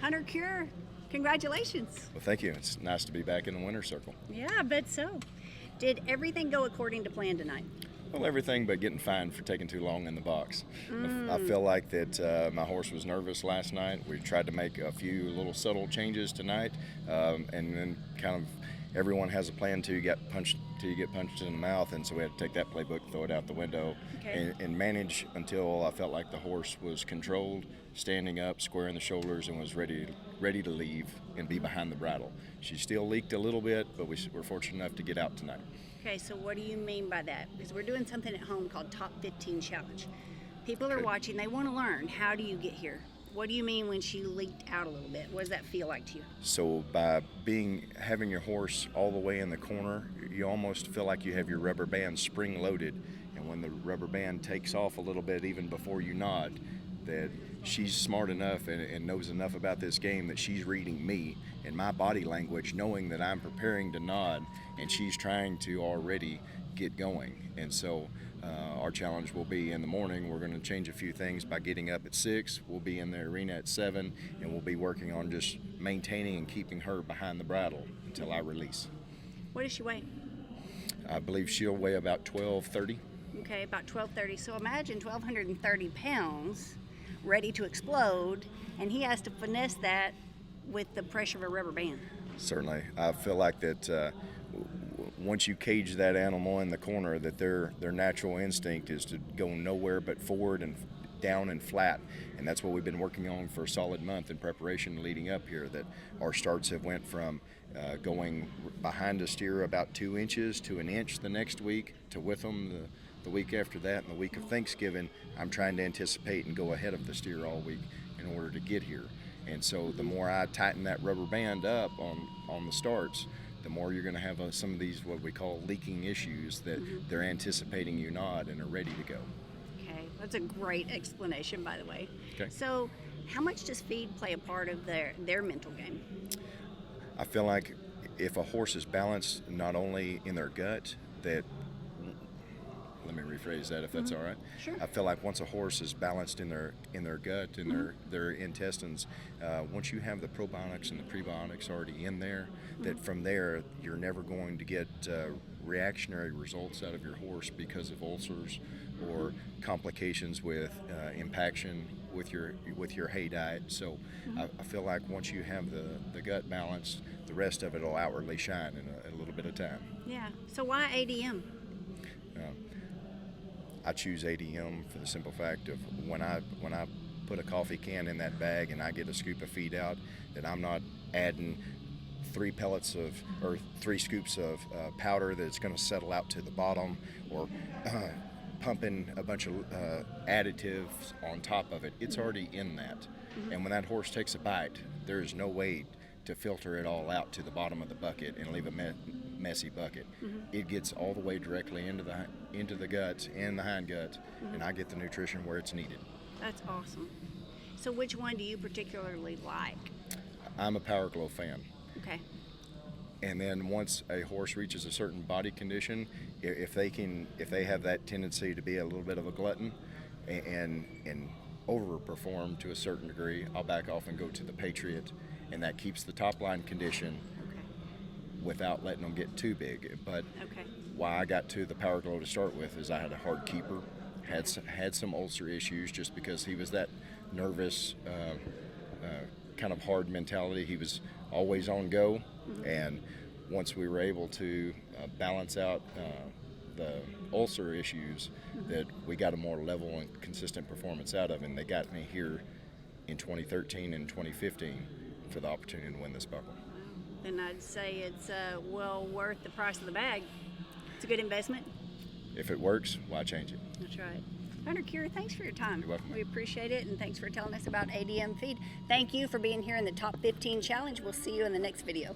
Hunter Cure, congratulations. Well, thank you. It's nice to be back in the winner's circle. Yeah, I bet so. Did everything go according to plan tonight? Well, everything but getting fined for taking too long in the box. I feel like that my horse was nervous last night. We tried to make a few little subtle changes tonight, and then kind of everyone has a plan till you get punched in the mouth, and so we had to take that playbook, throw it out the window, and manage until I felt like the horse was controlled, standing up, squaring the shoulders, and was ready to leave and be behind the bridle. She still leaked a little bit, but we were fortunate enough to get out tonight. Okay, so what do you mean by that? Because we're doing something at home called Top 15 Challenge. People are watching, they want to learn. How do you get here? What do you mean when she leaked out a little bit? What does that feel like to you? So by having your horse all the way in the corner, you almost feel like you have your rubber band spring loaded, and when the rubber band takes off a little bit even before you nod, that she's smart enough and knows enough about this game that she's reading me and my body language, knowing that I'm preparing to nod and she's trying to already get going. And so our challenge will be in the morning. We're going to change a few things by getting up at 6. We'll be in the arena at 7, and we'll be working on just maintaining and keeping her behind the bridle until I release. What does she weigh? I believe she'll weigh about 1230. Okay, about 1230. So imagine 1,230 pounds ready to explode, and he has to finesse that with the pressure of a rubber band. Certainly. I feel like that once you cage that animal in the corner, that their natural instinct is to go nowhere but forward and down and flat, and that's what we've been working on for a solid month in preparation leading up here. That our starts have went from going behind a steer about 2 inches to an inch the next week to with them the week after that, and the week of Thanksgiving I'm trying to anticipate and go ahead of the steer all week in order to get here. And so the more I tighten that rubber band up on the starts, the more you're going to have some of these what we call leaking issues that they're anticipating you nod and are ready to go. Okay, that's a great explanation, by the way. Okay. So how much does feed play a part of their mental game? I feel like if a horse is balanced not only in their gut, that let me rephrase that if that's all right. Sure. I feel like once a horse is balanced in their gut, in their intestines, once you have the probiotics and the prebiotics already in there, that from there you're never going to get reactionary results out of your horse because of ulcers or complications with impaction with your hay diet. So I feel like once you have the gut balance, the rest of it will outwardly shine in a little bit of time. Yeah. So why ADM? I choose ADM for the simple fact of when I put a coffee can in that bag and I get a scoop of feed out, that I'm not adding 3 scoops of powder that's going to settle out to the bottom, or pumping a bunch of additives on top of it. It's already in that. And when that horse takes a bite, there is no way to filter it all out to the bottom of the bucket and leave a messy bucket. It gets all the way directly into the guts and the hind gut, and I get the nutrition where it's needed. That's awesome. So which one do you particularly like? I'm a Power Glow fan. Okay. And then once a horse reaches a certain body condition, if they have that tendency to be a little bit of a glutton and overperform to a certain degree, I'll back off and go to the Patriot, and that keeps the top line condition without letting them get too big. But why I got to the Power Glow to start with is I had a hard keeper, had some ulcer issues just because he was that nervous, kind of hard mentality. He was always on go, and once we were able to balance out the ulcer issues, that we got a more level and consistent performance out of, and they got me here in 2013 and 2015 for the opportunity to win this buckle. Then I'd say it's well worth the price of the bag. It's a good investment. If it works, why change it? That's right. Hunter Cure, thanks for your time. You're welcome. We appreciate it, and thanks for telling us about ADM Feed. Thank you for being here in the Top 15 Challenge. We'll see you in the next video.